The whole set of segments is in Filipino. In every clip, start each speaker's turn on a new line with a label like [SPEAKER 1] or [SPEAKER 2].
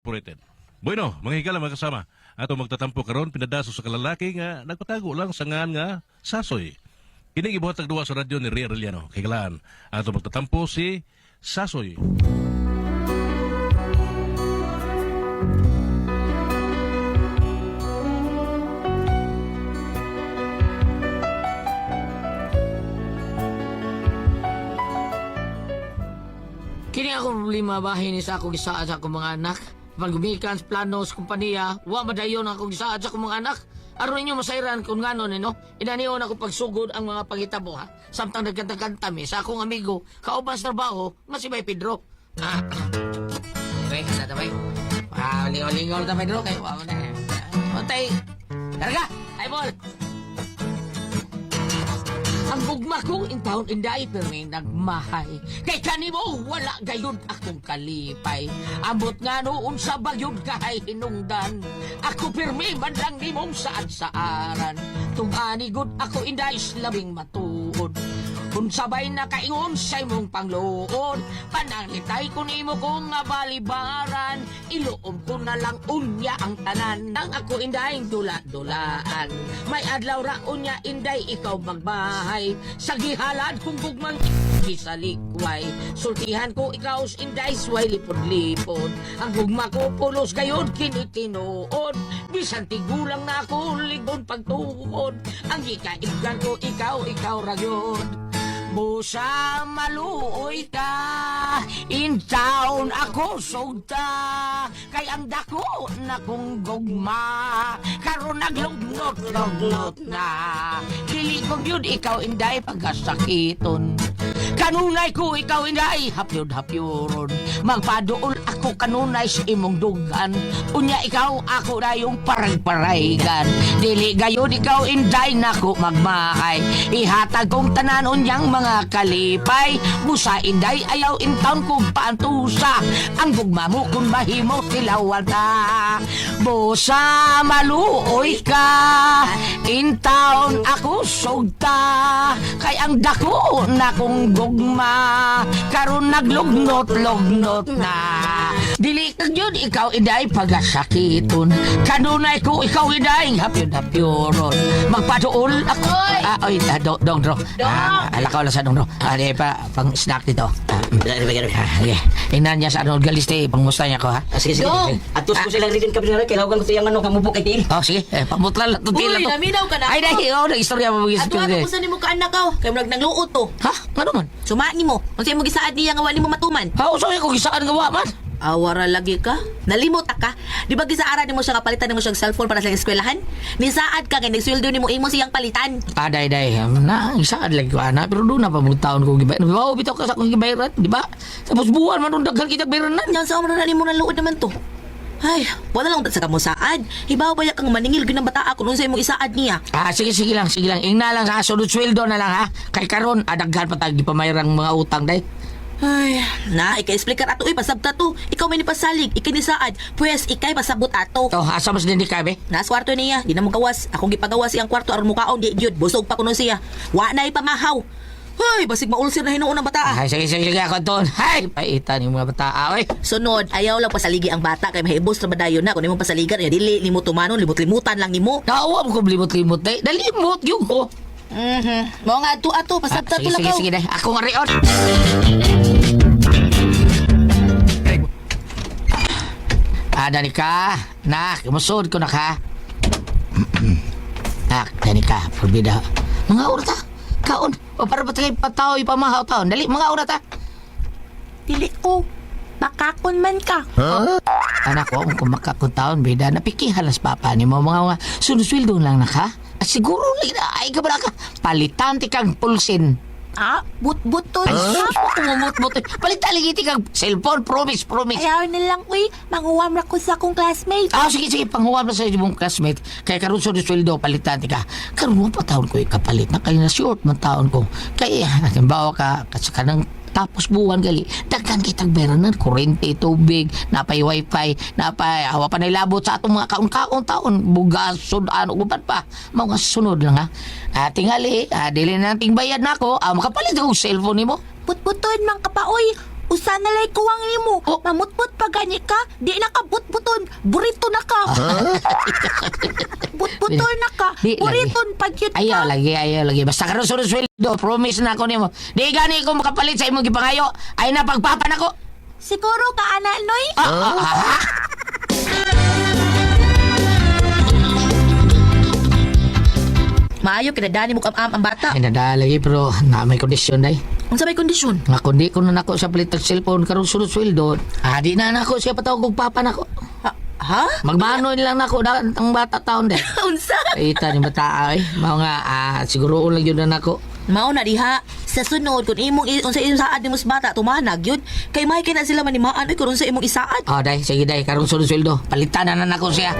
[SPEAKER 1] Incorporated. Bueno, mga higala mga kasama, ato magtatampo karon pinadaso sa kalalaki nga nagpatago lang sa ngan nga Sasoy. Kining ibuhat tagduwa sa radyo ni Ria Arellano. Higalaan, ato magtatampo si Sasoy.
[SPEAKER 2] Kini akong problema bahin ni sa akong gisaad sa akong mga anak. Pag gumikan sa plano sa kumpanya, wa madayon akong gisaad sa akong mga anak. Aron ninyo masayran kung ngano no? Inaniyon ako pagsugod ang mga pangitabo ha. Samtang nagkanta-kanta mi sa akong amigo, kauban sa trabaho, nga si Bay Pedro. Bay, kanta ta bay. Lingaw-lingaw ta Pedro kay wa man na. Otay. Karga, ay bol. Ang gugma kong intawon inday pero may nagmahay. Kay kanimo wala gayud akong kalipay. Ambot nga noon sa bagyod kahay hinungdan. Ako pirmi man lang ni mong saan-saaran. Tunganigod ako inday labing matuod. Kung sabay na kaingon sa imong pangluod. Pananglitay ko nimo kong nga balibaran. Iluom ko na lang unya ang tanan. Nang ako inday dula-dulaan. May adlaw ra unya inday ikaw magbahay. Sa gihalad kong gugmang sa likway. Sultihan ko ikaw inday sway lipod-lipod. Ang gugma ko pulos gayod kinitinood. Bisan tigulang na ako ligon pagtuod. Ang gikaibgan ko ikaw ragyod. Busa maluoy ka, in town ako sugta, kay ang dako na kong gugma, karon naglugnot na, dili ko yun ikaw inday pagkasakiton. Kanunay ko ikaw inday hapyod-hapyoron, magpaduol ako kanunay sa imong dugan, unya ikaw ako na yung paray-paraygan, dili gayon ikaw inday nako magmahay, ihatag kong tanan unyang mga kalipay, busa inday ayaw intaon kong paantusa, ang gugma mo kung mahimo tilawan ta. Busa maluoy ka, intaon ako sugta, kay ang dako na kong gugma, karon naglugnot-lugnot na. Dili kag yun ikaw inday pagasakiton, kanunay ko ikaw inday hapyod-hapyoron, magpaduol ako. Dong. Alakaw lang sa dong. Ano pang snack dito. Ingnan niya sa Arnold Galiste, pangusta niya ko ha.
[SPEAKER 3] Sige. Atos ko silang rin kami na kailangan ko siyang ano kamubok kay Til.
[SPEAKER 2] Oh, sige. Pamutlan lang.
[SPEAKER 4] Uy, naminaw ka na.
[SPEAKER 2] Ay, dahil istorya mo mag-isip
[SPEAKER 4] Ato ako sa nimo ka anak ka. Kay murag nagluot to.
[SPEAKER 2] Ha? Ano man?
[SPEAKER 4] Suma nimo. Unsay mo gisaad niya nga wali mo matuman?
[SPEAKER 2] Ha? Uso ko gisaan gawa man.
[SPEAKER 4] Awara lagi ka. Nalimot ka. Di ba gisaara nimo siya kapalitan nimo siyang cellphone para sa eskwelahan? Nisaad ka kay nagsweldo nimo imo siyang palitan.
[SPEAKER 2] Day. Na, isaan lagi ko ana. Pero doon na pa taon ko gibayaran. Wow, bitaw ka sa akong gibayaran. Di ba? Tapos buwan man doon daghan kita bayaran na.
[SPEAKER 4] Yan sa amra na nimo naluod naman to. Ay, wala lang sa kamo saad. Hibaw ba kang maningil ginang bata ako nung sa imong isaad niya?
[SPEAKER 2] Sige lang. Ingna lang sa sunod sweldo na lang ha. Kay karon adaghan pa tag gipamayarang mga utang day.
[SPEAKER 4] Ay, ika-explicar ato pasabta to. Ikaw may nipasalig, ikinisaad. Pwes, ikay pasabot ato.
[SPEAKER 2] Oh, asa mas din di kabe?
[SPEAKER 4] Nas kwarto niya, di na mo gawas. Akong gipagawas iyang kwarto aron mukaon di jud. Busog pa kuno siya. Wa na pamahaw. Ay, basig maulsir na hinuon ang bata.
[SPEAKER 2] Ay, sige ako ton. Ay, paitan yung mga bata. Oy.
[SPEAKER 4] Sunod, ayaw lang pasaligi ang bata kay mahibos na badayon na. Kung di mo pasaligan, ya dili limot tumanon, limot-limutan lang nimo.
[SPEAKER 2] Tawa mo ko limot-limot day. Dalimot yung ko.
[SPEAKER 4] Mo nga ato pasabta to lang.
[SPEAKER 2] Sige. Ako nga riyon. Danica, nak, musod ko na ka. Nak, Danica, forbida. Mga urata, kaon. O para ba tayo pataw, ipamahaw taon. Dali, mga urata.
[SPEAKER 4] Dili ko. Makakon man ka.
[SPEAKER 2] Anak ko, kung makakon taon, bida, napikihalas papa ni mo. Mga sunuswildo lang na ka. At siguro, ay ka ba ka? Palitan ti kang pulsin.
[SPEAKER 4] But to.
[SPEAKER 2] Kumumut-mut. Palitan lagi ti kang cellphone, promise.
[SPEAKER 4] Ayaw na lang, uy. Manguwam ra ko sa akong classmate.
[SPEAKER 2] Sige, panghuwam na sa mong classmate. Kaya karon sa sweldo, palitan ka. Karon mo pa taon ko ikapalit na kayo na short man taon ko. Kaya, bawa ka, kasi ka nang tapos buwan gali, daghan kitang beranan, kurente, tubig, napay wifi, napay, awa pa nailabot sa atong mga kaon-kaon taon, bugas, sudan, uban pa. Mga sunod lang ha. Tingali, dili na nating bayad na ako, makapalit ako cellphone ni mo.
[SPEAKER 4] Putputod man ka pa, uy. Usa na lay kuwang imo.
[SPEAKER 3] Oh.
[SPEAKER 4] Mamutput pa gani ka. Di na ka butbuton. Burito na ka. Butbuton na ka.
[SPEAKER 2] Di lagi.
[SPEAKER 4] Buriton pa gyud ka.
[SPEAKER 2] Ayaw lagi. Basta karon sunod sweldo, promise na ako nimo. Di gani ko makapalit sa imong gipangayo. Ay na pagpapan ako.
[SPEAKER 4] Siguro ka ana noy. Maayo kinadani mo kam ang bata.
[SPEAKER 2] Ay nada lagi pero na may kondisyon day.
[SPEAKER 4] Unsa may kondisyon?
[SPEAKER 2] Nga kundi ko na nako sa palit ng cellphone karon sunod sweldo. Di na nako siya patawag og papa nako.
[SPEAKER 4] Ha?
[SPEAKER 2] Magmano lang nako ang bata taon day.
[SPEAKER 4] Unsa?
[SPEAKER 2] Ita ni bata ay mao nga siguro lang yun na nako.
[SPEAKER 4] Mao na diha. Sa sunod kun imong unsa imong saad nimo sa bata tumanag yun. Kay may kay na sila manimaan ay kun sa imong isaad.
[SPEAKER 2] Day sige day karon sunod sweldo. Palitan na nako siya.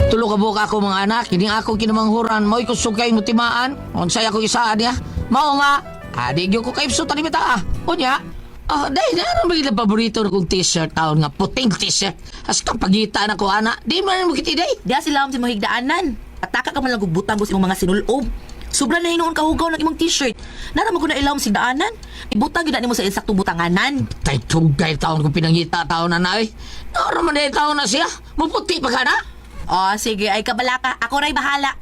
[SPEAKER 2] Tulo ka buka ako mga anak, hindi ako kinamanghuran, mo'y kusugay mo timaan, unsay ako isaan niya. Mao nga, di ko kayo suta ni bita Unya, dahil na ano magiging paborito na kong t-shirt taon nga, puting t-shirt. Hasta pagita na ko, anak, di mo na mo kiti day.
[SPEAKER 4] Diha sila sa imong higdaanan. Ataka ka man lang gubutan ko sa imong mga sinulob. Sobra na hinuon kahugaw ng imong t-shirt. Nara mo ko na ilawom sa higdaanan. Ibutang gid nimo sa insaktong butanganan.
[SPEAKER 2] Tay tugay taon kong pinangita taon na na eh. Naroon man na taon na siya, maputi pa ka na.
[SPEAKER 4] Sige, ay kabala ka. Ako ray bahala.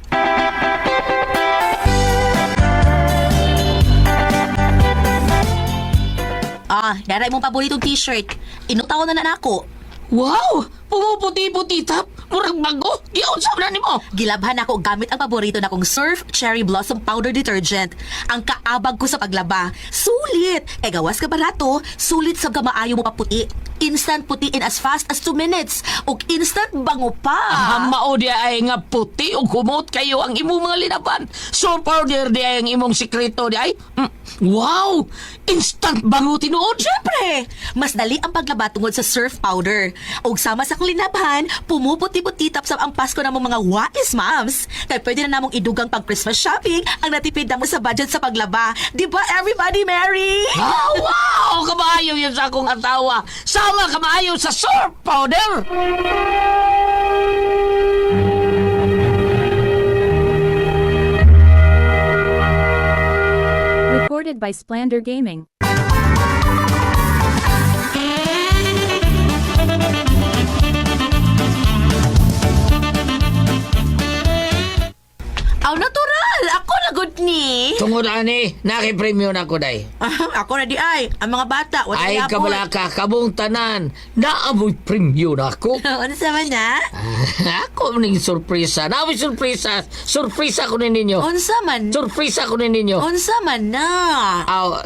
[SPEAKER 4] Daray mong paboritong t-shirt. Inutaw na nako.
[SPEAKER 2] Wow! Pumuputi-puti tap! Murag bago! Giunsa na ni mo!
[SPEAKER 4] Gilabhan ako gamit ang paborito na kong Surf Cherry Blossom Powder Detergent. Ang kaabag ko sa paglaba. Sulit! Gawas ka barato, sulit sa gamaayo mo paputi. Instant puti in as fast as 2 minutes. Ug instant bango pa.
[SPEAKER 2] Mao di ay nga puti o kumot kayo ang imong mga linaban. So powder di ay ang imong sikreto di ay. Wow! Instant bango tinuod!
[SPEAKER 4] Siyempre! Mas dali ang paglaba tungod sa surf powder. Ug sama sa kulinabhan, pumuputi-puti tapos ang Pasko na mga wais moms. Kaya pwede na namong idugang pag Christmas shopping ang natipid na mo sa budget sa paglaba. Di ba everybody merry?
[SPEAKER 2] Wow! Kamaayo yan sa akong atawa. Sama kamaayo sa surf powder!
[SPEAKER 5] Recorded by Splander Gaming.
[SPEAKER 4] Aw, natural! Ako na good ni.
[SPEAKER 2] Tungod ani, nakipremyo na ko day.
[SPEAKER 4] Ako na di ay. Ang mga bata, wala
[SPEAKER 2] Ay kabalaka, kabong tanan. Naamoy premyo na ako.
[SPEAKER 4] Ano sama na?
[SPEAKER 2] Ako maning sorpresa. Naamoy sorpresa. Sorpresa ko na ninyo.
[SPEAKER 4] Unsa man?
[SPEAKER 2] Sorpresa ko na ninyo.
[SPEAKER 4] Unsa man na?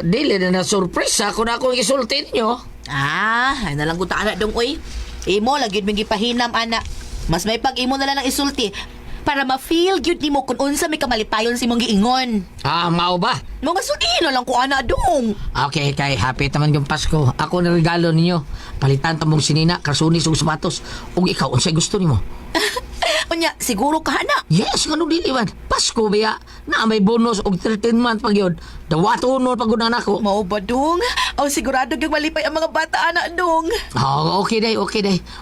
[SPEAKER 2] Dili na sorpresa kung ako isulti ninyo.
[SPEAKER 4] Ay nalang ko ta anak dong uy. Imo lagi yun mong gipahinam anak. Mas may pag imo na lang ng isulti para ma-feel gyud nimo kung unsa may kamalipayon si mong giingon.
[SPEAKER 2] Mao ba?
[SPEAKER 4] Mga sudin na lang ko anak dong.
[SPEAKER 2] Okay, kay happy taman yung Pasko. Ako na regalo ninyo. Palitan tamong sinina, kasunis ug sapatos. Ug ikaw, unsay gusto nimo?
[SPEAKER 4] Unya, siguro ka anak.
[SPEAKER 2] Yes, kanu dili man. Pasko biya. Na may bonus og 13 month pag yun. Dawaton pag unan ako.
[SPEAKER 4] Mao ba dong? O sigurado gyud malipay ang mga bata anak dong.
[SPEAKER 2] Okay day.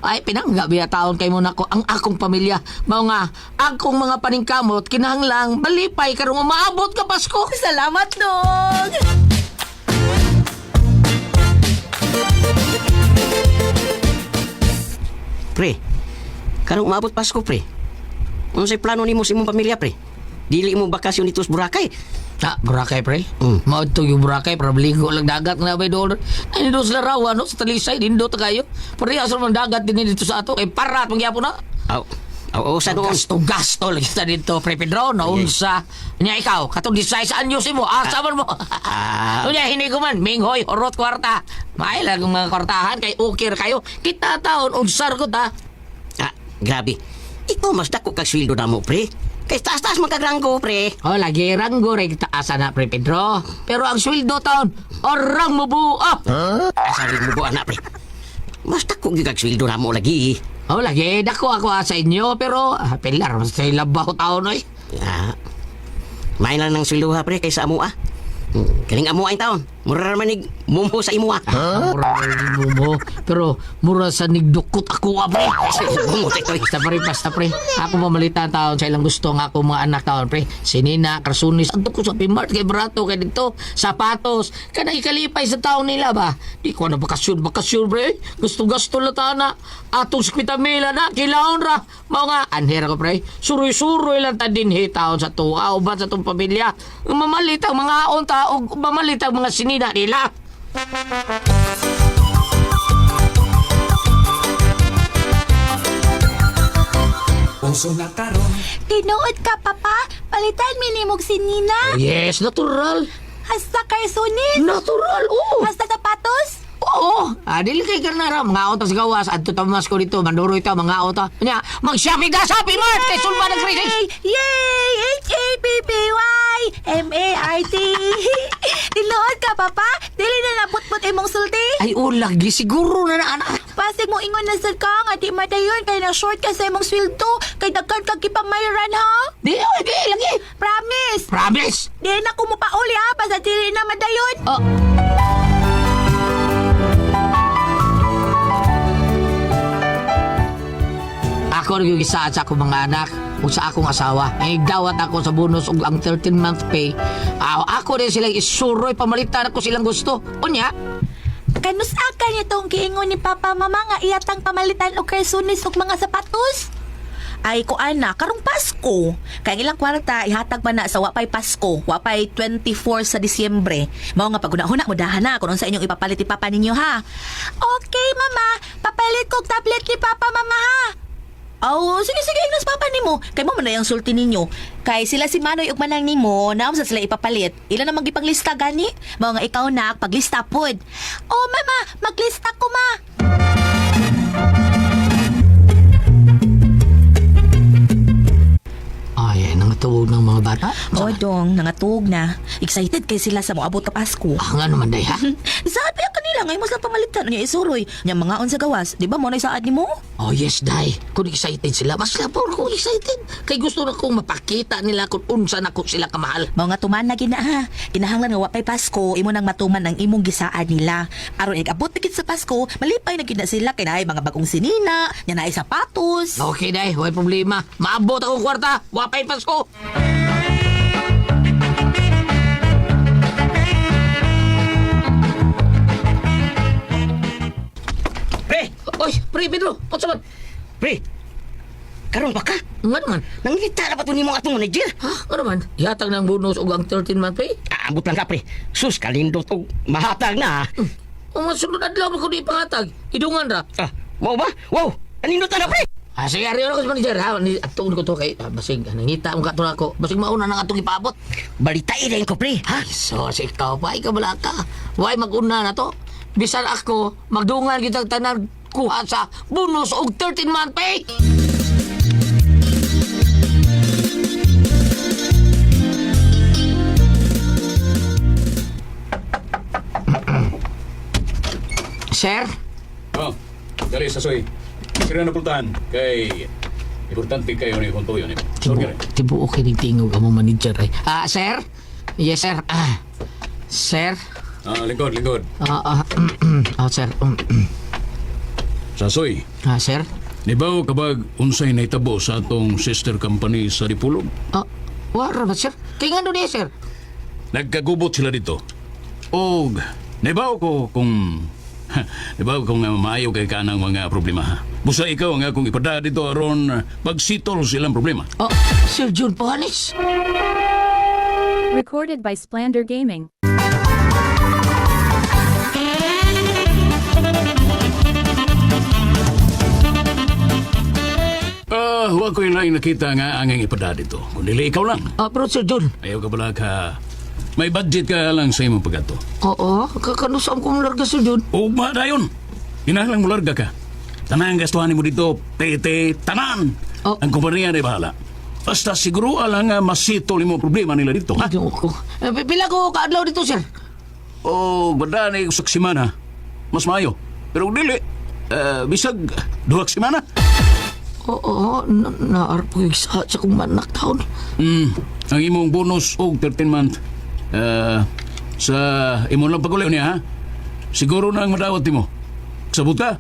[SPEAKER 2] Ay, pinangga biya taon kay mo nako ang akong pamilya. Mao nga, akong mga paningkamot kinahanglang malipay karong umaabot ka Pasko.
[SPEAKER 4] Salamat dong.
[SPEAKER 3] Pre, karong umabot Pasko, pre. Ano sa'y plano ni mo sa imong pamilya, pre? Dili mo bakasyon dito sa Boracay.
[SPEAKER 2] Boracay, pre. Maudto yung Boracay, para baligo lang dagat nga ba doon. Ay, nito sa larawan, no? Sa Talisay, dindo ta kayo. Parehas naman dagat din dito sa ato. Parat, mangyapon na.
[SPEAKER 3] Sa doon.
[SPEAKER 2] Gasto lang kita dito, pre Pedro. Naunsa. Nya ikaw, katong 16 anyos mo. Saban mo. Unya, hindi ko man. Minghoy, orot kwarta. May lang mga kwartahan, kay ukir kayo. Kita taon, unsar ko ta.
[SPEAKER 3] Grabe. Ikaw mas dako kag sweldo na mo, pre. Kay taas-taas magkagranggo, pre.
[SPEAKER 2] Lagi ranggo rin taasa na, pre Pedro. Pero ang sweldo taon, orang mo buo.
[SPEAKER 3] Asali mo buwan na, pre. Mas dako gyud kag sweldo na mo lagi.
[SPEAKER 2] Lagi, dako ako sa inyo, pero pilar, mas sa labaw taon, oy.
[SPEAKER 3] May lang ng sweldo ha, pre, kaysa amo, Kaling amo ay taon. Mura naman ni mumho sa imo ha.
[SPEAKER 2] Mura mo. Pero mura sa nigdukot ako pre.
[SPEAKER 3] Bumuti ko.
[SPEAKER 2] Basta pre. Ako mamalitan taon sa ilang gusto nga ako mga anak taon pre. Sinina, Karsunis, anto ko sa Pimart kay Brato kay dito. Sapatos. Kana ikalipay sa taon nila ba? Di ko na bakasyon pre. Gusto-gasto latana. Atong 50 mila na kilaon ra. Mga anhera ko pre. Suroy-suroy lang ta din taon sa tuwa. Uban sa tong pamilya. Mamalit ang mga aon taog. Mamalit ang mga sinina nila.
[SPEAKER 6] Tinuod ka, Papa. Palitan minimog si Nina.
[SPEAKER 2] Yes, natural.
[SPEAKER 6] Hasta karsunin.
[SPEAKER 2] Natural, oo.
[SPEAKER 6] Hasta sapatos.
[SPEAKER 2] Oo. Dili kay karnara. Mga auto sa gawas. Adto tamas ko dito. Manduro ito, mga auto. Kanya, mag-shopping ka sa Pimart. Kay sulba ng krisis.
[SPEAKER 6] Yay! H-A-P-P-Y! M-A-R-T. Tinuod ka, Papa. Dili na nabut-but imong sulti.
[SPEAKER 2] Ay, lagi. Siguro na anak.
[SPEAKER 6] Pasig mo ingon na sad ka nga di madayon kay na short ka sa imong sweldo kay dagkan ka kipamayoran ha.
[SPEAKER 2] Di, lagi.
[SPEAKER 6] Promise.
[SPEAKER 2] Promise.
[SPEAKER 6] Di na ko mo pauli ha basta dili na madayon.
[SPEAKER 2] Oh. Ako rin yung isa sa akong mga anak o sa akong asawa. Dawat ako sa bonus og ang 13-month pay. Ako rin silang isuroy pamalitan ako silang gusto. Unya,
[SPEAKER 6] Kanus akan itong giingon ni Papa Mama nga iyatang pamalitan og karsunis ug mga sapatos?
[SPEAKER 4] Ay ko ana, karong Pasko. Kay ilang kwarta ihatag pa na sa wapay Pasko, wapay 24 sa Disyembre. Mao nga paguna-huna mo dahan na kung sa inyong ipapalit ni Papa ninyo ha.
[SPEAKER 6] Okay, Mama. Papalit kog tablet ni Papa Mama ha.
[SPEAKER 4] Oh, sige ignas Papa nimo. Kay mo man na yung sulti ninyo. Kay sila si Manoy ug manang nimo, naam sa sila ipapalit. Ila na magipanglista gani? Mao nga ikaw na paglista pod.
[SPEAKER 6] Oh, Mama. Maglista ko, Ma.
[SPEAKER 2] ay, nangatawag ng mga bata.
[SPEAKER 4] O dong, nangatug na. Excited kay sila sa moabot ka Pasko.
[SPEAKER 2] Nga naman, day, ha?
[SPEAKER 4] Sabi ang kanila ngayon mas lang pamalitan niya isuroy. Nya mga on sa gawas. Di ba mo na saad ni mo?
[SPEAKER 2] Oh, yes, day. Kung excited sila, mas labor ko excited. Kay gusto na kong mapakita nila kung unsa na ko sila kamahal.
[SPEAKER 4] Mga nga tuman na gina ha. Kinahanglan nga wapay Pasko, imo nang matuman ang imong gisaad nila. Aron igabot na gid sa Pasko, malipay na gid na sila kay naay mga bagong sinina, nya naay sapatos.
[SPEAKER 2] Okay, day. Huwag problema. Maabot akong kwarta. Wapay Pasko.
[SPEAKER 3] Pre!
[SPEAKER 2] Oy, pre, Pedro. What's up?
[SPEAKER 3] Pre! Karon ba ka?
[SPEAKER 2] Nga naman.
[SPEAKER 3] Nangita na ba ito ni mga atong manager?
[SPEAKER 2] Ha? Nga naman. Ihatag ng bonus o ang 13-month pay?
[SPEAKER 3] Aabot lang ka, pre. Sus, kalindot o mahatag na ha.
[SPEAKER 2] O mga sunod adlaw ko di pangatag. Idungan ra.
[SPEAKER 3] Wow ba? Wow! Kanindot na, pre!
[SPEAKER 2] Sige, ariyo na ko sa manager, ha? Atong ko to kay, basig, nangita ang kato na ako. Basig mauna na atong ipaabot.
[SPEAKER 3] Balitain rin ko, pre. Ha?
[SPEAKER 2] So, ikaw pa, ikaw bala ka. Why mag-una na to? Bisan ako, magdungan kitang tanan kuha sa bonus og 13-month pay. Sir?
[SPEAKER 7] Oh, dali sa soy. Sira na pultahan. Kay importante kayo ni konto yun. Sorry.
[SPEAKER 2] Tibuo kinitingog ang manager eh. Sir? Yes, sir. Sir?
[SPEAKER 7] Lingkod.
[SPEAKER 2] Sir.
[SPEAKER 7] Sa soy.
[SPEAKER 2] Sir?
[SPEAKER 7] Nibaw kabag unsay naitabo sa atong sister company sa Dipulog.
[SPEAKER 2] Wala na, sir. Kaya nga doon sir.
[SPEAKER 7] Nagkagubot sila dito. Og nibaw ko kung nibaw kung maayo kay kanang mga problema ha. Busa ikaw nga kung ipada dito aron pagsitol silang problema.
[SPEAKER 2] Sir Jun Pahanis.
[SPEAKER 5] Recorded by Splander Gaming.
[SPEAKER 7] Huwag ko yung nakita nga angang ipada dito. Kundi ikaw lang.
[SPEAKER 2] Pero Sir Jun.
[SPEAKER 7] Ayaw ka pala ka. May budget ka lang sa imong pagkato.
[SPEAKER 2] Oo, kakanusam kong larga Sir Jun.
[SPEAKER 7] Ugma dayon. Kinahanglang mo larga ka. Tanang gastuhanin mo dito, tete, tanan. Ang kumpanya na bahala. Basta siguro alang masitol mo problema nila dito, ha?
[SPEAKER 2] Ko. Pila ko kaadlaw dito, sir?
[SPEAKER 7] O, banda na yung saksimana. Mas mayo. Pero dili, bisag 2 simana.
[SPEAKER 2] Oo, naarpo yung sa kong manak taon.
[SPEAKER 7] Ang imong bonus og 13 month, Sa imong lang paguliw niya, ha? Siguro na ang madawat mo. Sabot ka?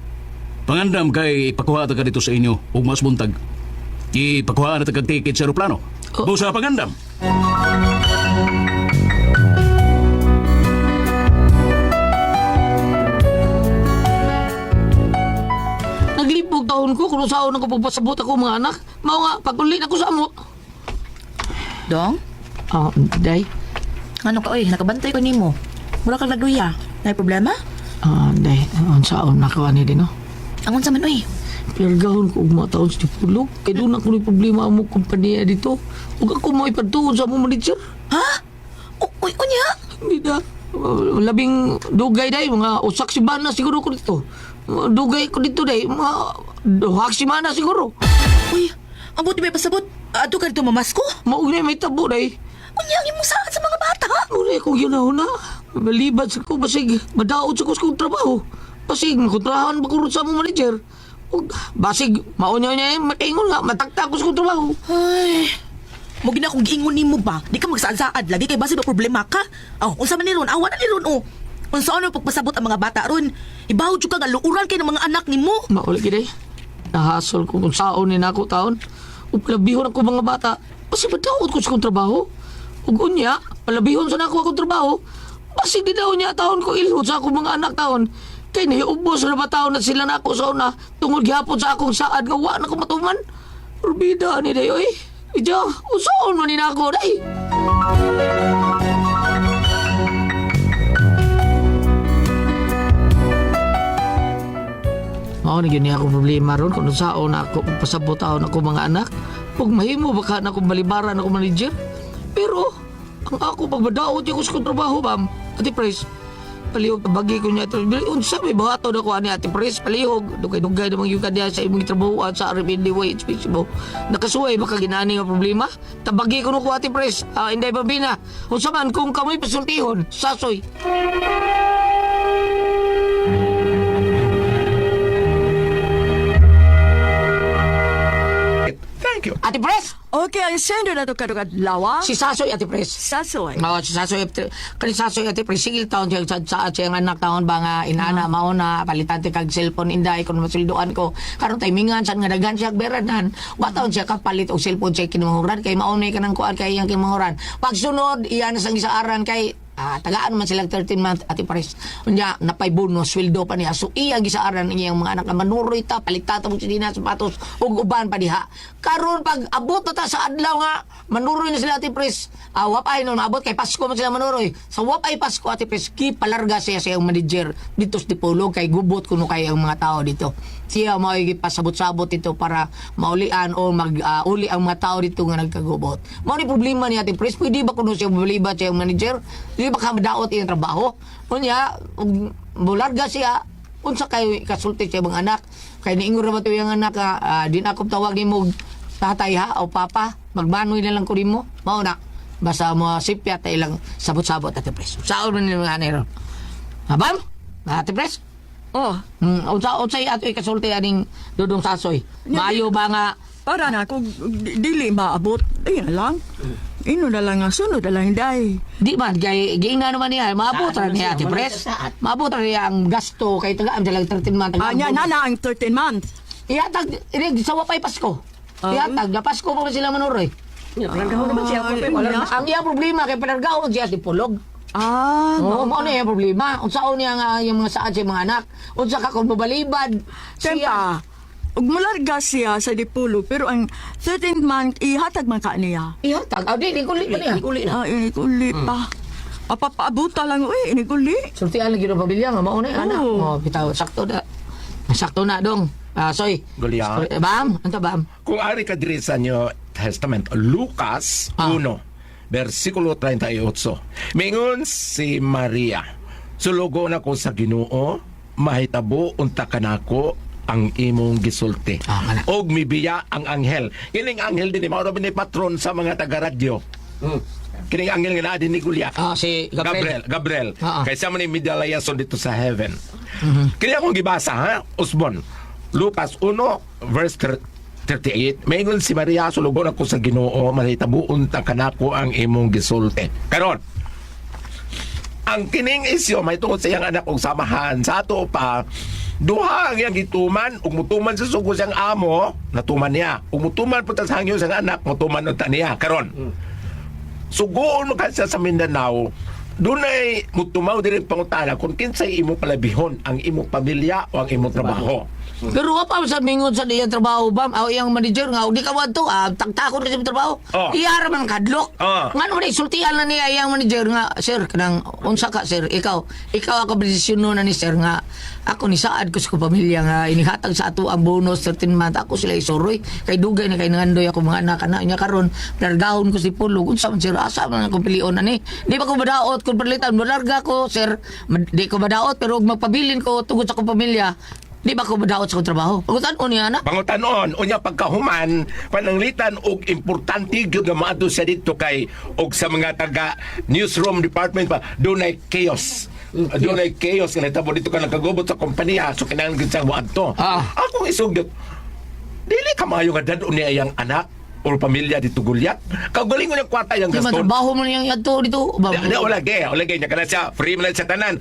[SPEAKER 7] Pangandam kay ipakuha ta ka dito sa inyo ug mas buntag. Ipakuha na ta kag ticket sa aeroplano. Busa pangandam.
[SPEAKER 2] Naglipog taon ko kung saan ako pagpasabot ako mga anak. Mao nga, pag-ulit ako sa amo.
[SPEAKER 4] Dong?
[SPEAKER 2] Ah, day.
[SPEAKER 4] Ano ka, oy? Nakabantay ko nimo. Mura kang nagluya. May problema?
[SPEAKER 2] Ah, day. Ang saan nakawa ni din, no?
[SPEAKER 4] Angon sa man, oy?
[SPEAKER 2] Pirgahon ko mga taon sa Dipulog. Kaya doon ako may problema mo kumpanya dito. Huwag ako mo ipatuon sa among manager.
[SPEAKER 4] Ha? Uy, unya?
[SPEAKER 2] Hindi na. Labing dugay day. Mga usak si Bana siguro ko dito. Dugay ko dito day. Mga duhak si Mana siguro.
[SPEAKER 4] Uy, ang buti may pasabot. Ato ka dito mamasko?
[SPEAKER 2] Maugnay may tabo day.
[SPEAKER 4] Unya, ang mo saan sa mga bata?
[SPEAKER 2] Muna akong ginahuna. Malibad sa ko. Basig madaot sa ko sa kong trabaho. Basig makontrahan ba ko sa among manager. Ug basig maunya niya mataingon nga matakta ko sa kong trabaho.
[SPEAKER 4] Ay, mo gina kong giingon nimo ba? Di ka magsaad-saad lagi kay base ba problema ka? Oh, unsa man ni ron? Awa na ni ron oh. Unsa ano pagpasabot ang mga bata ron? Ibaw jud ka nga luuran kay ng mga anak nimo.
[SPEAKER 2] Mauli giday. Nahasol ko kung saon ni nako taon. Ug palabihon ako mga bata. Basig madaot ko sa kong trabaho. Ug unya, palabihon sa nako akong trabaho. Basig di daw niya taon ko ilhod sa akong mga anak taon. Kay nahiubos na ba taon na sila nako sa una tungod gihapon sa akong saad nga wa na ko matuman. Urbida ni dayo eh. Ija, usaon man ni nako day. Mao na gyud niya akong problema ron kung saon ako pasabot taon ako mga anak. Ug mahimo ba ka na akong balibaran ako manager? Pero ang ako pagbadaot ko sa kong trabaho, bam. Ate Pres, palihog bagi ko niya ito. Unsa may bahato na ko ani Ate Pres, palihog. Dugay-dugay namang yung kanya sa imong trabahoan sa RMD way mo. Nakasuway ba ka ginani nga problema? Tabagi ko no ko Ate Pres, Inday Bambina. Unsa man kung kamoy pasultihon, sasoy.
[SPEAKER 8] Thank you.
[SPEAKER 2] Ate Pres,
[SPEAKER 9] Okay, ang sendo na to kadugad lawa.
[SPEAKER 2] si Sasoy Ate Pres.
[SPEAKER 9] Sasoy.
[SPEAKER 2] Mao si Sasoy kani Sasoy Ate Pres sigil taon siya sa siyang anak taon ba nga inana mao na palitan ti kag cellphone inday kun masulduan ko karon timingan sad nga daghan siya beranan wa taon siya kapalit og cellphone siya kinamahuran kay maunay kanang kuan kay iyang kinamahuran pagsunod iya na sang gisaaran kay tagaan man silang 13 month Ate Pres. Unya napay bonus sweldo pa niya. So iya gisaaran niya ang mga anak na manuroy ta palitan mo sila sapatos ug uban pa diha. Karon pag abot na ta sa adlaw nga manuroy na sila Ate Pres. Wapay no maabot kay Pasko man sila manuroy. Sa wapay Pasko Ate Pres palarga siya sa iyang manager dito sa Dipolog kay gubot kuno kay ang mga tao dito. Siya mao pasabot-sabot dito para maulian o mag-uli ang mga tao dito nga nagkagubot. Mao ni problema ni Ate Pres, pwede ba kuno siya balibat siya ang manager? Di ba ka madaot iyang trabaho? Unya, bularga siya, unsa kay kasulti siya mga anak. Kay niingon ra ba to yung anak din ako tawag nimo tatay ha o papa, magmanoy na lang ko nimo. Mao na. Basta mo sipya ta ilang sabot-sabot Ate Pres. Saon man ni mga anero. Habam? Ate Pres?
[SPEAKER 9] Oh,
[SPEAKER 2] Unsay ato ikasulti aning Dudong Sasoy? Maayo ba nga
[SPEAKER 9] para na kung dili maabot. Ayun lang. Ino na lang ang sunod na lang day.
[SPEAKER 2] di man kay giingna naman niya maabot ra niya Ate Pres. Maabot ra niya ang gasto kay tagaan siya lang 13 months.
[SPEAKER 9] Anya na ang 13 months.
[SPEAKER 2] Ihatag ini sa wapay Pasko. Ihatag na Pasko pa sila manuroy.
[SPEAKER 9] Pinargaw naman siya.
[SPEAKER 2] Ang iya problema kay pinargaon siya Dipolog. Oo, mao na yung problema. Unsaon niya nga yung mga saad sa mga anak. Unsa ka kung babalibad.
[SPEAKER 9] Tempa. Ug mularga siya sa Dipolog pero ang 13th month ihatag man ka niya.
[SPEAKER 2] Ihatag. Di kulit pa niya.
[SPEAKER 9] Ini kuli pa. Papaabuta lang ini kuli.
[SPEAKER 2] Sultian lagi ng pamilya nga mao na yung anak. Bitaw sakto na. Sakto na dong. Soy.
[SPEAKER 8] Gulya.
[SPEAKER 2] Bam, anta bam.
[SPEAKER 8] Kung ari ka diri sa New Testament, Lucas 1, versikulo 38. Mingon si Maria, sulugo na ko sa Ginoo, mahitabo unta kanako ang imong gisulti. Og mibiya ang anghel. Kining anghel din mao ni patron sa mga taga-radyo. Kining anghel nga naa din ni Gulya.
[SPEAKER 2] Si
[SPEAKER 8] Gabriel.
[SPEAKER 2] Ah.
[SPEAKER 8] Kaysa man ni midalayason dito sa heaven. Kini akong gibasa ha, Usbon. Lucas 1 verse 38. Mayingon si Maria, sulugon ako sa Ginoo, mahitabuon ta kanako ang imong gisulti. Karon, ang kining isyo may tungod sa iyang anak og samahan sa ato pa duha ang iyang gituman ug mutuman sa sugo siyang amo natuman niya ug mutuman pud sa hangyo siyang anak mutuman unta niya karon sugoon mo kasi sa Mindanao dunay mutumaw diri pangutana kung kinsay imo palabihon ang imong pamilya o ang imong trabaho.
[SPEAKER 2] Pero wa pa sa mingon sa diyang trabaho ba? O iyang manager nga, di ka wadto, taktakon kasi trabaho.
[SPEAKER 8] Oh.
[SPEAKER 2] Iyara man kadlok.
[SPEAKER 8] Oh.
[SPEAKER 2] Nga naman, sultihan na niya iyang manager nga, sir, kanang, unsa ka, sir, ikaw ako desisyon na ni sir nga, ako ni saad ko sa pamilya nga, inihatag sa ato ang bonus 13 month, ako sila isuroy, kay dugay na kay nangandoy ako mga anak na niya karon, largahon ko si Pulo, unsa man sir, asa man akong pilion na ni. Di ba ko madaot kung perlitan, malarga ko, sir, di ko madaot, pero magpabilin ko tungod sa akong pamilya. Di ba ko madaot sa akong trabaho? Pagutan o niya, anak?
[SPEAKER 8] Pangutanon, unya pagkahuman, pananglitan og importante gyud nga maadto siya dito kay og sa mga taga newsroom department pa dunay chaos. Dunay chaos nga nahitabo dito ka nagkagubot sa kompanya so kinahanglan gyud siyang moadto. Akong isugyot. Dili ka maayo nga dadon niya iyang anak o pamilya dito Gulyat. Kagaling mo ng kwarta yung
[SPEAKER 2] Di man
[SPEAKER 8] gaston.
[SPEAKER 2] trabaho mo niyang yato dito.
[SPEAKER 8] Wala gay niya kana siya free man siya tanan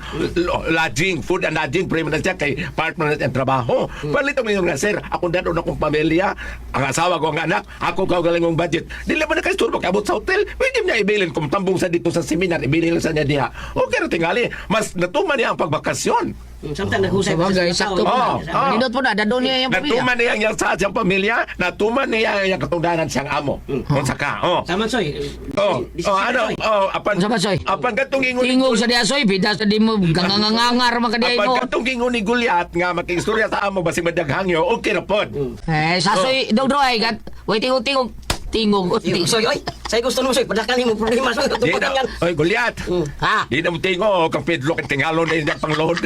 [SPEAKER 8] lodging food and lodging free man siya kay part man ang trabaho palito mo yung nga sir ako dadon akong pamilya ang asawa ko ang anak ako kagaling ng budget dili ba na kay turbo kabot sa hotel pwede niya ibilin kung tambong sa dito sa seminar ibilin sa niya diha okay ra tingali mas natuman niya ang pagbakasyon.
[SPEAKER 3] Samtang naghusay
[SPEAKER 2] Sabagay, sakto pa.
[SPEAKER 8] Oh.
[SPEAKER 2] Nindot po na, dadon niya yung pamilya.
[SPEAKER 8] Natuman niya ang sa siyang pamilya natuman niya ang katungdanan siyang amo unsa ka
[SPEAKER 3] Taman soy.
[SPEAKER 8] apan
[SPEAKER 2] Unsa ba, Soy?
[SPEAKER 8] apan katong ingon
[SPEAKER 2] Tingog sa diya, soy, bidas na di mo gangangangar makadiay
[SPEAKER 8] apan
[SPEAKER 2] mo.
[SPEAKER 8] katong ingon ni Gulyat nga makiistorya sa amo basi madaghangyo okay na pod.
[SPEAKER 2] Sasoy, dog ay gat. Wait, tingog.
[SPEAKER 3] Soy, oy. Say gusto mo soy, padakali mo problema soy.
[SPEAKER 8] Di
[SPEAKER 3] Tuputan
[SPEAKER 8] na,
[SPEAKER 3] yan.
[SPEAKER 8] oy Gulyat.
[SPEAKER 2] Ha?
[SPEAKER 8] Di na mo tingo kang Pedro kang tingalon na yung pangload.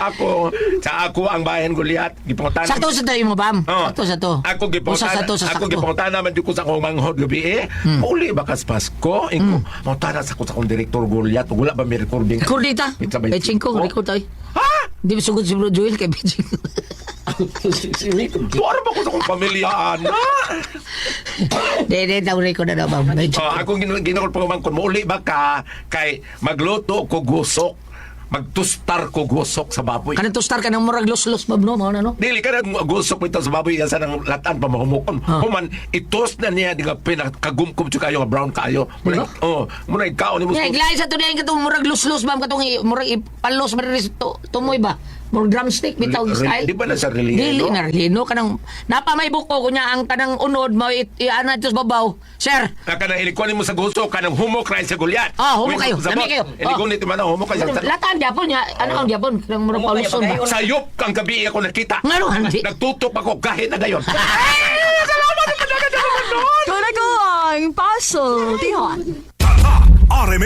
[SPEAKER 8] Ako ang bayan Gulyat. Gipangutan.
[SPEAKER 2] Sakto sa tayo mo, Bam.
[SPEAKER 8] Oh.
[SPEAKER 2] Sakto sa to.
[SPEAKER 8] Ako
[SPEAKER 2] Usa sa to
[SPEAKER 8] gipangutan.
[SPEAKER 2] sa
[SPEAKER 8] Ako
[SPEAKER 2] sakto.
[SPEAKER 8] gipangutan naman di ko sa akong manghod gabi eh. Uli bakas Pasko. Inko, mangutana sa ko sa akong direktor Gulyat. Wala ba may recording?
[SPEAKER 2] Kurdita.
[SPEAKER 8] Kita ba yung
[SPEAKER 2] Beching ko,
[SPEAKER 8] cinco?
[SPEAKER 2] record tayo.
[SPEAKER 8] Ha?
[SPEAKER 2] Di ba sugod si Bro Joel kay Beching?
[SPEAKER 8] Tuwara ba ko sa akong pamilyaan?
[SPEAKER 2] Di, daw record na daw, Bam.
[SPEAKER 8] Ako ginagol pa kumang kung mauli ba ka kay magluto ko gusok. Magtustar ko gusok sa baboy.
[SPEAKER 2] Kanang to star ka ng murag los-los, Bam, no? Mga na, no?
[SPEAKER 8] Dili ka na gusok mo ito sa baboy yan sa nang latan pa mahumukon. Human, itos na niya di nga pinakagumkum siya kayo, brown kayo. Muna ikaw ni mo.
[SPEAKER 2] Yeah, iglay sa to niya katong murag los-los, Bam, katong murag ipalos, mariris tumoy ba? Murag drumstick, bitaw style.
[SPEAKER 8] Di ba na sa relino?
[SPEAKER 2] Dili na relino kanang napamay buko kunya ang kanang unod mo iana ito sa babaw. Sir.
[SPEAKER 8] Kanang ilikuan mo sa gusok, kanang humok rin sa Gulyat.
[SPEAKER 2] Humok kayo. Dami kayo.
[SPEAKER 8] Ilikunit man ang humok kayo.
[SPEAKER 2] Latan Japon niya. Ano ang Japon? Kanang murag pauluson ba?
[SPEAKER 8] Sayop kang gabi ako nakita.
[SPEAKER 2] Ngano handi?
[SPEAKER 8] Nagtutok ako kahit na gayon.
[SPEAKER 9] Kung ako ang puzzle, tihon.
[SPEAKER 10] RMN